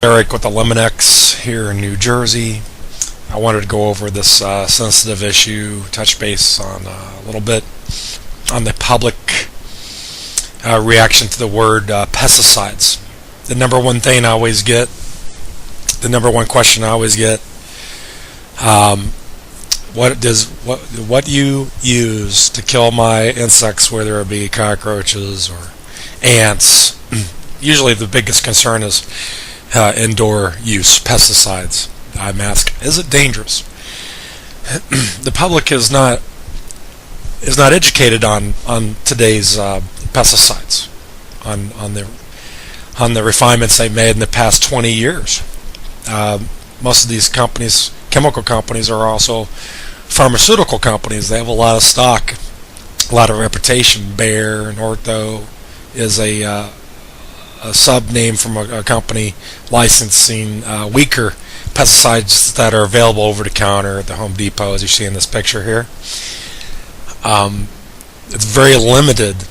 Eric with Eliminex here in New Jersey. I wanted to go over this sensitive issue, touch base on a little bit on the public reaction to the word pesticides. The number one thing I always get, the number one question I always get, what you use to kill my insects, whether it be cockroaches or ants. Usually the biggest concern is indoor use, pesticides. I'm asking, is it dangerous? The public is not educated on today's pesticides, on the refinements they made in the past 20 years. Most of these companies, chemical companies, are also pharmaceutical companies. They have a lot of stock, a lot of reputation. Bayer and Ortho is a sub name from a company licensing weaker pesticides that are available over the counter at the Home Depot, as you see in this picture here. It's very limited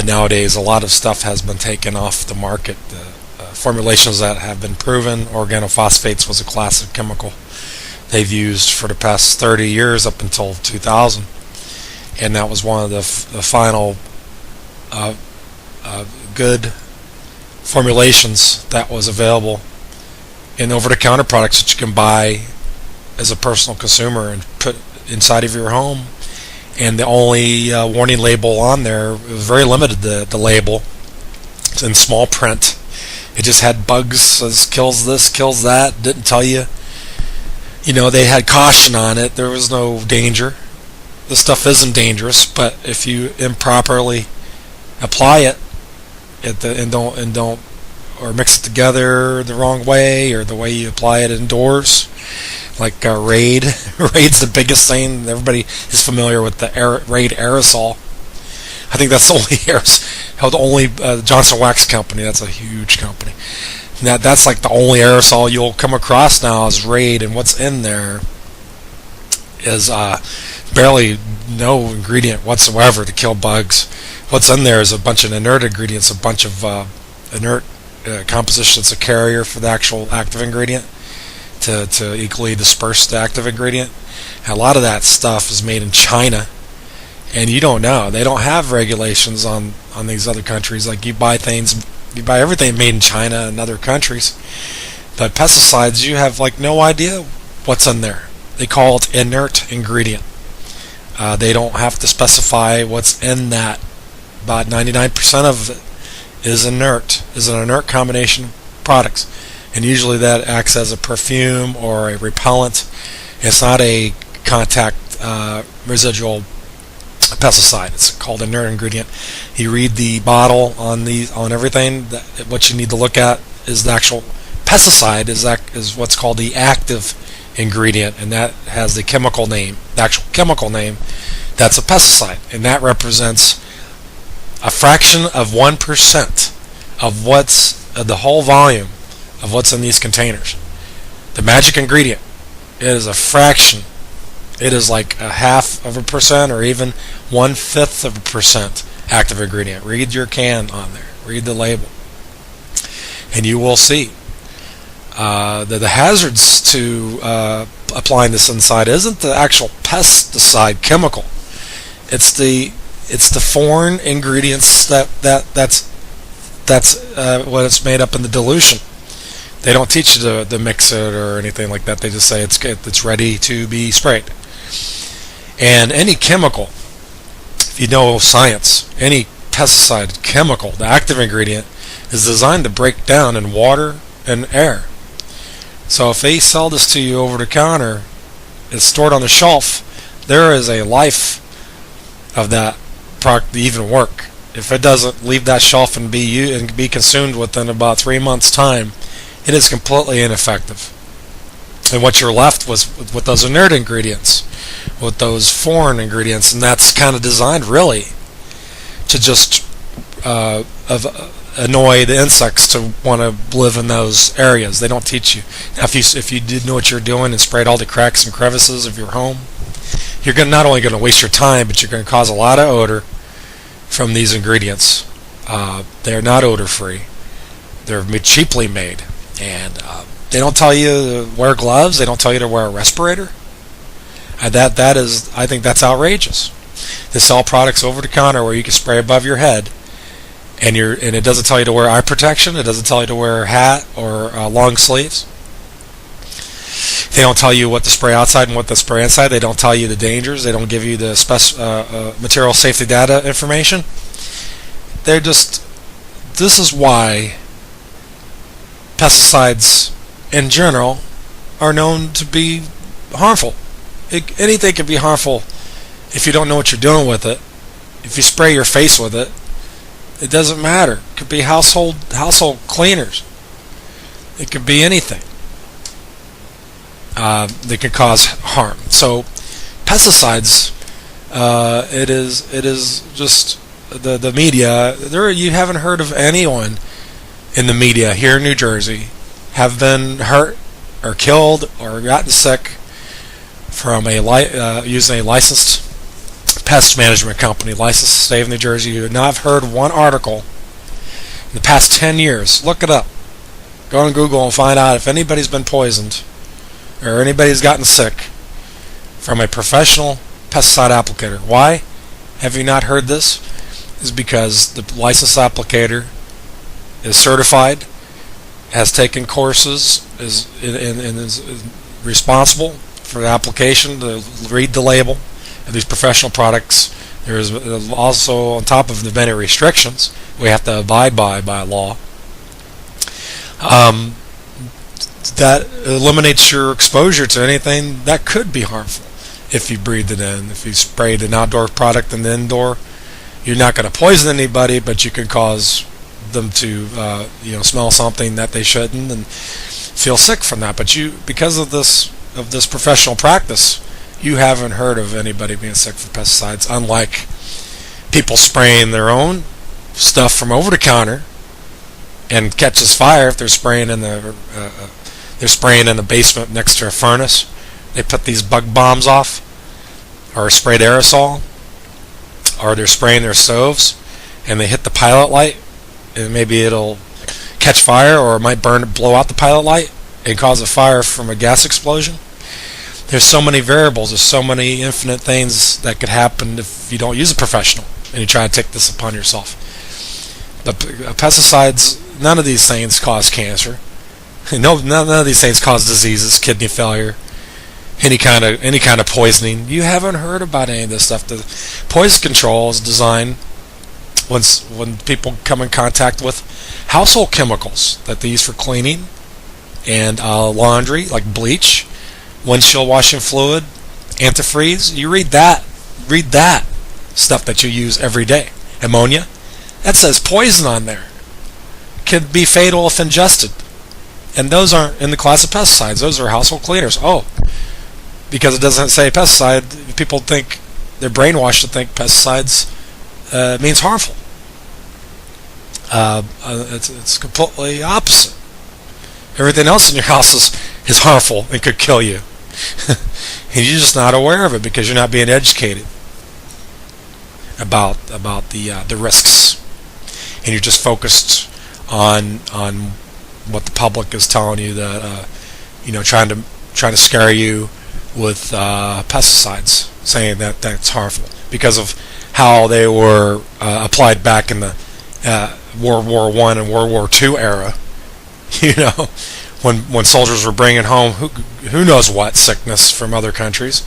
nowadays. A lot of stuff has been taken off the market. Formulations that have been proven. Organophosphates was a classic chemical they've used for the past 30 years up until 2000, and that was one of the final good formulations that was available in over-the-counter products that you can buy as a personal consumer and put inside of your home. And the only warning label on there was very limited. The label, it's in small print. It just had bugs, says kills this, kills that. Didn't tell you. They had caution on it. There was no danger. The stuff isn't dangerous, but if you improperly apply it and don't or mix it together the wrong way, or the way you apply it indoors, like Raid. Raid's the biggest thing. Everybody is familiar with the Raid aerosol. I think that's the only Johnson Wax company. That's a huge company. That's like the only aerosol you'll come across now is Raid, and what's in there is barely no ingredient whatsoever to kill bugs. What's in there is a bunch of inert ingredients, a bunch of inert compositions, a carrier for the actual active ingredient to equally disperse the active ingredient. And a lot of that stuff is made in China, and you don't know. They don't have regulations on these other countries. Like you buy everything made in China and other countries, but pesticides, you have like no idea what's in there. They call it inert ingredient. They don't have to specify what's in that. About 99% of it is an inert combination of products, and usually that acts as a perfume or a repellent. It's not a contact residual pesticide. It's called inert ingredient. You read the bottle on everything. What you need to look at is the actual pesticide is what's called the active ingredient, and that has the chemical name, the actual chemical name. That's a pesticide, and that represents a fraction of 1% of what's the whole volume of what's in these containers. The magic ingredient, it is a fraction. It is like 0.5% or even 1/5% active ingredient. Read your can on there. Read the label, and you will see the hazards to applying this inside isn't the actual pesticide chemical. It's the foreign ingredients that's what it's made up in the dilution. They don't teach you to mix it or anything like that. They just say it's ready to be sprayed. And any chemical, if you know science, any pesticide chemical, the active ingredient, is designed to break down in water and air. So if they sell this to you over the counter, it's stored on the shelf, there is a life of that product to even work. If it doesn't leave that shelf and be consumed within about 3 months' time, it is completely ineffective. And what you're left with those inert ingredients, with those foreign ingredients, and that's kind of designed really to just annoy the insects to want to live in those areas. They don't teach you. Now, if you did know what you're doing and sprayed all the cracks and crevices of your home, you're not only going to waste your time, but you're going to cause a lot of odor from these ingredients. They're not odor free. They're cheaply made, and they don't tell you to wear gloves. They don't tell you to wear a respirator. That is, I think that's outrageous. They sell products over the counter where you can spray above your head, and it doesn't tell you to wear eye protection. It doesn't tell you to wear a hat or long sleeves. They don't tell you what to spray outside and what to spray inside. They don't tell you the dangers. They don't give you the material safety data information. They're just. This is why pesticides in general are known to be harmful. Anything can be harmful if you don't know what you're doing with it. If you spray your face with it, it doesn't matter. It could be household cleaners. It could be anything. They can cause harm. So pesticides, it is just the media. You haven't heard of anyone in the media here in New Jersey have been hurt or killed or gotten sick from using a licensed pest management company, licensed to state of New Jersey. You have not heard one article in the past 10 years. Look it up. Go on Google and find out if anybody's been poisoned or anybody's gotten sick from a professional pesticide applicator. Why have you not heard this? Is because the licensed applicator is certified, has taken courses, is responsible for the application, to read the label of these professional products. There is also, on top of the many restrictions we have to abide by law, that eliminates your exposure to anything that could be harmful if you breathe it in. If you sprayed an outdoor product in the indoor, you're not going to poison anybody, but you can cause them to smell something that they shouldn't and feel sick from that. But because of this professional practice, you haven't heard of anybody being sick from pesticides, unlike people spraying their own stuff from over the counter and catches fire if they're spraying in the basement next to a furnace. They put these bug bombs off, or sprayed aerosol, or they're spraying their stoves and they hit the pilot light, and maybe it'll catch fire, or it might blow out the pilot light and cause a fire from a gas explosion. There's so many variables, there's so many infinite things that could happen if you don't use a professional and you try to take this upon yourself. But pesticides, none of these things cause cancer. None of these things cause diseases, kidney failure, any kind of poisoning. You haven't heard about any of this stuff. The poison control is designed when people come in contact with household chemicals that they use for cleaning and laundry, like bleach, windshield washing fluid, antifreeze. You read that stuff that you use every day. Ammonia, that says poison on there. Could be fatal if ingested. And those aren't in the class of pesticides. Those are household cleaners. Oh, because it doesn't say pesticide, people think, they're brainwashed to think pesticides means harmful. It's completely opposite. Everything else in your house is harmful and could kill you. And you're just not aware of it because you're not being educated about the risks, and you're just focused on what the public is telling you, that trying to scare you with pesticides, saying that that's harmful because of how they were applied back in the World War I and World War II era. When soldiers were bringing home who knows what sickness from other countries,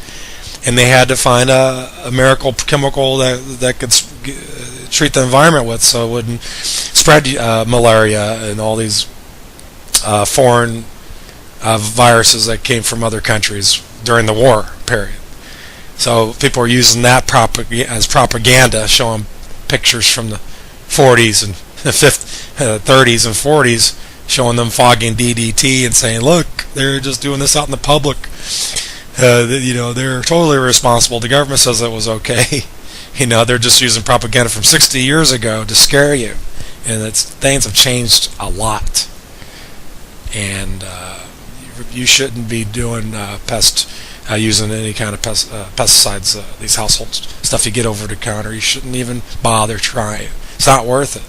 and they had to find a miracle chemical that could treat the environment with, so it wouldn't spread malaria and all these foreign viruses that came from other countries during the war period. So people were using that as propaganda, showing pictures from the 40s and the 30s and 40s, showing them fogging DDT and saying, look, they're just doing this out in the public. They're totally responsible. The government says it was okay. They're just using propaganda from 60 years ago to scare you. And things have changed a lot. And you shouldn't be doing using any kind of pesticides, these household stuff you get over the counter. You shouldn't even bother trying. It's not worth it.